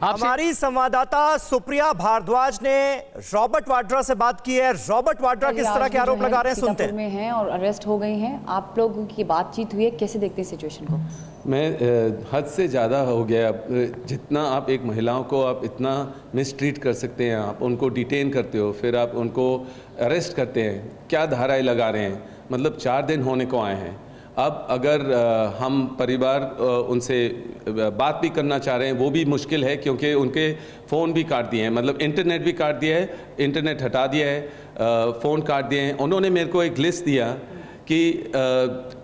हमारी संवाददाता सुप्रिया भारद्वाज ने रॉबर्ट वाड्रा से बात की है। रॉबर्ट वाड्रा किस तरह के आरोप लगा रहे हैं, सुनते हैं। में हैं और अरेस्ट हो गए हैं, आप लोगों की बातचीत हुई है, कैसे देखते हैं सिचुएशन को? मैं हद से ज़्यादा हो गया। जितना आप एक महिलाओं को आप इतना मिसट्रीट कर सकते हैं, आप उनको डिटेन करते हो, फिर आप उनको अरेस्ट करते हैं, क्या धाराएं लगा रहे हैं। मतलब 4 दिन होने को आए हैं। अब अगर हम परिवार उनसे बात भी करना चाह रहे हैं, वो भी मुश्किल है, क्योंकि उनके फ़ोन भी काट दिए हैं, मतलब इंटरनेट भी काट दिया है, इंटरनेट हटा दिया है, फ़ोन काट दिए हैं। उन्होंने मेरे को एक लिस्ट दिया कि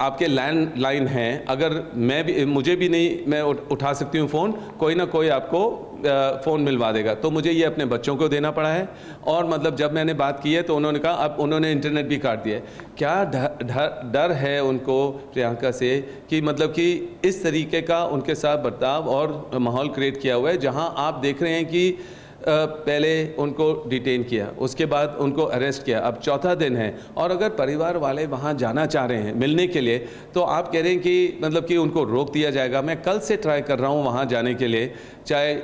आपके लैंडलाइन हैं, अगर मुझे भी नहीं, मैं उठा सकती हूँ फ़ोन, कोई ना कोई आपको फ़ोन मिलवा देगा। तो मुझे ये अपने बच्चों को देना पड़ा है। और मतलब जब मैंने बात की है तो उन्होंने कहा अब उन्होंने इंटरनेट भी काट दिया है। क्या डर है उनको प्रियंका से कि मतलब कि इस तरीके का उनके साथ बर्ताव और माहौल क्रिएट किया हुआ है, जहां आप देख रहे हैं कि पहले उनको डिटेन किया, उसके बाद उनको अरेस्ट किया, अब 4था दिन है। और अगर परिवार वाले वहाँ जाना चाह रहे हैं मिलने के लिए, तो आप कह रहे हैं कि मतलब कि उनको रोक दिया जाएगा। मैं कल से ट्राई कर रहा हूँ वहाँ जाने के लिए, चाहे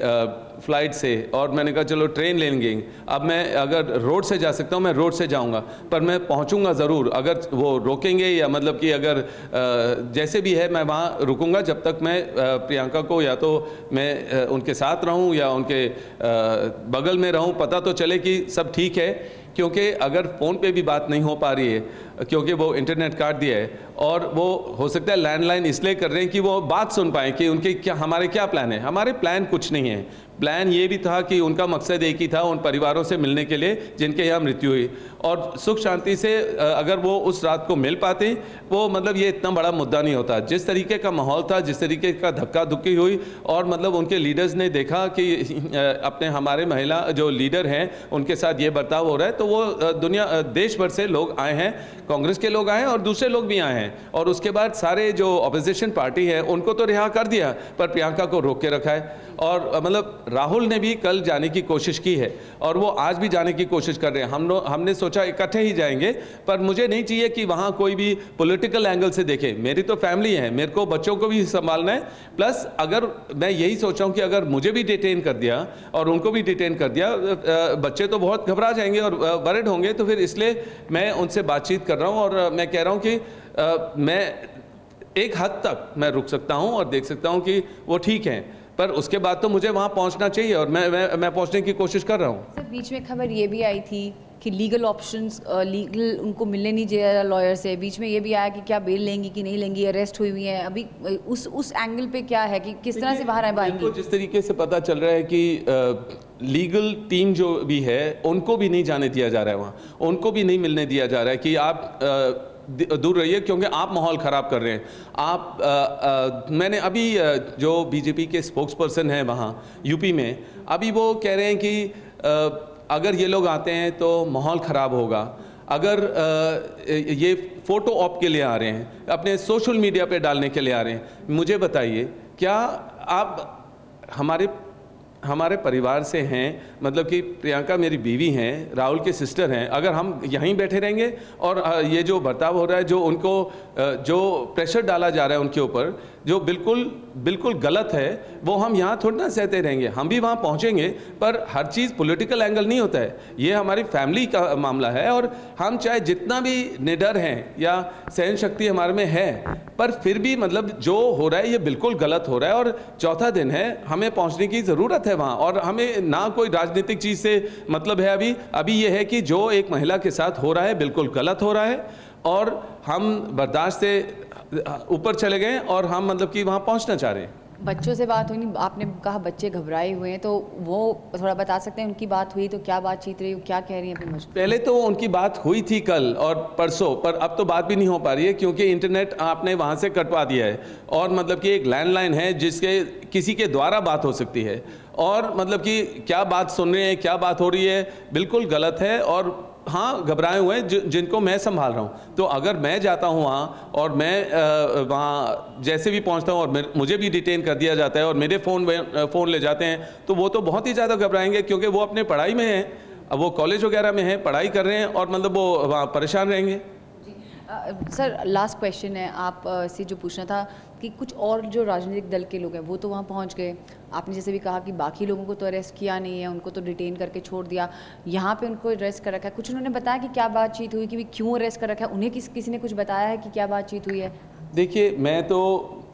फ़्लाइट से, और मैंने कहा चलो ट्रेन ले लेंगे। अब मैं अगर रोड से जा सकता हूँ, मैं रोड से जाऊँगा, पर मैं पहुँचूँगा ज़रूर। अगर वो रोकेंगे या मतलब कि अगर जैसे भी है, मैं वहाँ रुकूँगा जब तक मैं प्रियंका को, या तो मैं उनके साथ रहूँ या उनके बगल में रहूं, पता तो चले कि सब ठीक है। क्योंकि अगर फ़ोन पे भी बात नहीं हो पा रही है, क्योंकि वो इंटरनेट काट दिया है, और वो हो सकता है लैंडलाइन इसलिए कर रहे हैं कि वो बात सुन पाएँ कि उनके क्या, हमारे क्या प्लान है। हमारे प्लान कुछ नहीं है। प्लान ये भी था कि उनका मकसद एक ही था, उन परिवारों से मिलने के लिए जिनके यहाँ मृत्यु हुई, और सुख शांति से अगर वो उस रात को मिल पाते, वो मतलब ये इतना बड़ा मुद्दा नहीं होता। जिस तरीके का माहौल था, जिस तरीके का धक्का धुक्की हुई, और मतलब उनके लीडर्स ने देखा कि अपने हमारे महिला जो लीडर हैं उनके साथ ये बर्ताव हो रहा है, तो वो देश भर से लोग आए हैं, कांग्रेस के लोग आए हैं और दूसरे लोग भी आए हैं। और उसके बाद सारे जो अपोजिशन पार्टी है उनको तो रिहा कर दिया, पर प्रियंका को रोक के रखा है। और मतलब राहुल ने भी कल जाने की कोशिश की है, और वो आज भी जाने की कोशिश कर रहे हैं। हमने सोचा इकट्ठे ही जाएंगे, पर मुझे नहीं चाहिए कि वहाँ कोई भी पॉलिटिकल एंगल से देखे। मेरी तो फैमिली है, मेरे को बच्चों को भी संभालना है। प्लस अगर मैं यही सोच रहा हूँ कि अगर मुझे भी डिटेन कर दिया और उनको भी डिटेन कर दिया, बच्चे तो बहुत घबरा जाएंगे और वरिड होंगे। तो फिर इसलिए मैं उनसे बातचीत कर रहा हूँ, और मैं कह रहा हूँ कि मैं एक हद तक मैं रुक सकता हूँ और देख सकता हूँ कि वो ठीक हैं, पर उसके बाद तो मुझे वहाँ पहुँचना चाहिए, और मैं पहुँचने की कोशिश कर रहा हूँ। सर, बीच में खबर ये भी आई थी कि लीगल ऑप्शंस, लीगल उनको मिलने नहीं चाहिए लॉयर से। बीच में ये भी आया कि क्या बेल लेंगी कि नहीं लेंगी, अरेस्ट हुई हैं अभी। उस एंगल पे क्या है कि किस तरह से बाहर आएंगी? तो जिस तरीके से पता चल रहा है कि लीगल टीम जो भी है उनको भी नहीं जाने दिया जा रहा है, वहाँ उनको भी नहीं मिलने दिया जा रहा है कि आप दूर रहिए, क्योंकि आप माहौल ख़राब कर रहे हैं। मैंने अभी जो बीजेपी के स्पोक्स पर्सन हैं वहाँ यूपी में, अभी वो कह रहे हैं कि अगर ये लोग आते हैं तो माहौल ख़राब होगा। अगर ये फ़ोटो ऑप के लिए आ रहे हैं, अपने सोशल मीडिया पे डालने के लिए आ रहे हैं, मुझे बताइए क्या आप हमारे परिवार से हैं? मतलब कि प्रियंका मेरी बीवी हैं, राहुल के सिस्टर हैं। अगर हम यहीं बैठे रहेंगे और ये जो बर्ताव हो रहा है, जो उनको जो प्रेशर डाला जा रहा है उनके ऊपर, जो बिल्कुल गलत है, वो हम यहाँ थोड़ी ना सहते रहेंगे। हम भी वहाँ पहुँचेंगे, पर हर चीज़ पॉलिटिकल एंगल नहीं होता है। ये हमारी फैमिली का मामला है, और हम चाहे जितना भी निडर हैं या सहन शक्ति हमारे में है, पर फिर भी मतलब जो हो रहा है ये बिल्कुल गलत हो रहा है। और 4था दिन है, हमें पहुँचने की ज़रूरत है वहाँ, और हमें ना कोई राजनीतिक चीज़ से मतलब है। अभी ये है कि जो एक महिला के साथ हो रहा है बिल्कुल गलत हो रहा है, और हम बर्दाश्त से ऊपर चले गए, और हम मतलब कि वहाँ पहुँचना चाह रहे हैं। बच्चों से बात हुई नहीं? आपने कहा बच्चे घबराए हुए हैं, तो वो थोड़ा बता सकते हैं उनकी बात हुई तो क्या बातचीत रही, क्या कह रही हैं? पहले तो उनकी बात हुई थी कल और परसों, पर अब तो बात भी नहीं हो पा रही है, क्योंकि इंटरनेट आपने वहाँ से कटवा दिया है, और मतलब कि एक लैंडलाइन है जिसके किसी के द्वारा बात हो सकती है, और मतलब कि क्या बात सुन रहे हैं, क्या बात हो रही है, बिल्कुल गलत है। और हाँ, घबराए हुए हैं जिनको मैं संभाल रहा हूँ। तो अगर मैं जाता हूँ वहाँ, और मैं वहाँ जैसे भी पहुँचता हूँ और मुझे भी डिटेन कर दिया जाता है और मेरे फ़ोन ले जाते हैं, तो वो तो बहुत ही ज़्यादा घबराएंगे, क्योंकि वो अपने पढ़ाई में हैं, अब वो कॉलेज वगैरह में हैं, पढ़ाई कर रहे हैं, और मतलब वो वहाँ परेशान रहेंगे। सर, लास्ट क्वेश्चन है आप से जो पूछना था, कि कुछ और जो राजनीतिक दल के लोग हैं वो तो वहाँ पहुँच गए, आपने जैसे भी कहा कि बाकी लोगों को तो अरेस्ट किया नहीं है, उनको तो डिटेन करके छोड़ दिया, यहाँ पे उनको अरेस्ट कर रखा है। कुछ उन्होंने बताया कि क्या बातचीत हुई, कि क्यों अरेस्ट कर रखा है, उन्हें किसी ने कुछ बताया है कि क्या बातचीत हुई है? देखिए, मैं तो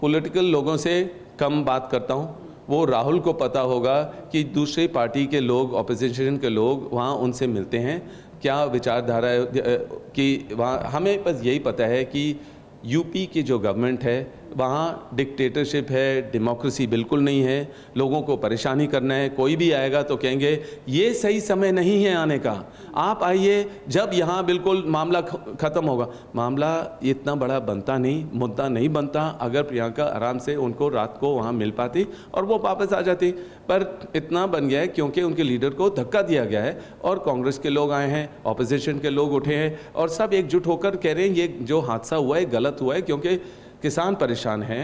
पॉलिटिकल लोगों से कम बात करता हूँ, वो राहुल को पता होगा कि दूसरी पार्टी के लोग, ऑपोजिशन के लोग वहाँ उनसे मिलते हैं, क्या विचारधारा कि वहाँ। हमें बस यही पता है कि यूपी की जो गवर्नमेंट है वहाँ डिक्टेटरशिप है, डेमोक्रेसी बिल्कुल नहीं है, लोगों को परेशानी करना है। कोई भी आएगा तो कहेंगे ये सही समय नहीं है आने का, आप आइए जब यहाँ बिल्कुल मामला ख़त्म होगा। मामला इतना बड़ा बनता नहीं, मुद्दा नहीं बनता अगर प्रियंका आराम से उनको रात को वहाँ मिल पाती और वो वापस आ जाती, पर इतना बन गया है क्योंकि उनके लीडर को धक्का दिया गया है और कांग्रेस के लोग आए हैं, ऑपोजिशन के लोग उठे हैं और सब एकजुट होकर कह रहे हैं ये जो हादसा हुआ है गलत हुआ है क्योंकि किसान परेशान हैं।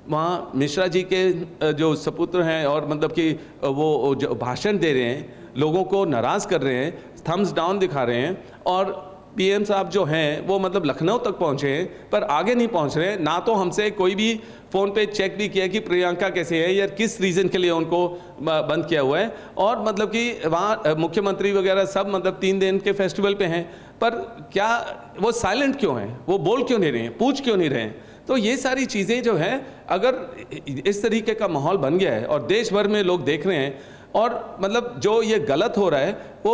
वहाँ मिश्रा जी के जो सपुत्र हैं और मतलब कि वो जो भाषण दे रहे हैं, लोगों को नाराज़ कर रहे हैं, थम्स डाउन दिखा रहे हैं, और पीएम साहब जो हैं वो मतलब लखनऊ तक पहुँचे हैं पर आगे नहीं पहुँच रहे हैं। ना तो हमसे कोई भी फ़ोन पे चेक भी किया कि प्रियंका कैसे है या किस रीज़न के लिए उनको बंद किया हुआ है, और मतलब कि वहाँ मुख्यमंत्री वगैरह सब मतलब 3 दिन के फेस्टिवल पे हैं, पर क्या वो साइलेंट क्यों हैं, वो बोल क्यों नहीं रहे हैं, पूछ क्यों नहीं रहे हैं? तो ये सारी चीज़ें जो हैं, अगर इस तरीके का माहौल बन गया है और देश भर में लोग देख रहे हैं और मतलब जो ये गलत हो रहा है वो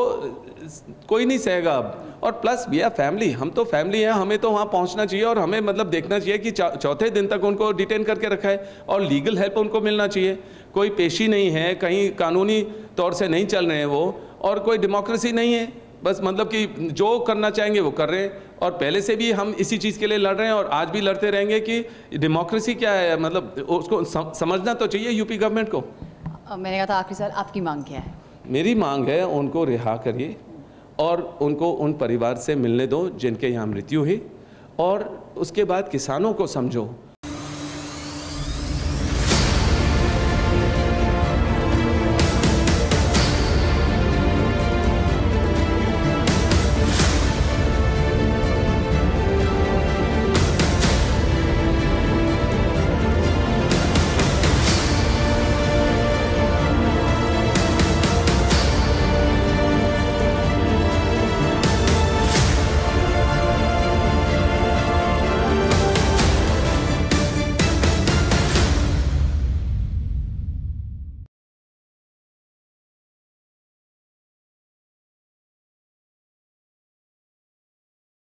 कोई नहीं सहेगा अब। और प्लस वी आर फैमिली, हम तो फैमिली हैं, हमें तो वहाँ पहुँचना चाहिए और हमें मतलब देखना चाहिए कि चौथे दिन तक उनको डिटेन करके रखा है और लीगल हेल्प उनको मिलना चाहिए। कोई पेशी नहीं है, कहीं कानूनी तौर से नहीं चल रहे हैं वो, और कोई डेमोक्रेसी नहीं है, बस मतलब कि जो करना चाहेंगे वो कर रहे हैं। और पहले से भी हम इसी चीज़ के लिए लड़ रहे हैं और आज भी लड़ते रहेंगे कि डेमोक्रेसी क्या है, मतलब उसको समझना तो चाहिए यूपी गवर्नमेंट को। मैंने कहा था आखिरी सवाल, आपकी मांग क्या है? मेरी मांग है उनको रिहा करिए और उनको उन परिवार से मिलने दो जिनके यहाँ मृत्यु हुई, और उसके बाद किसानों को समझो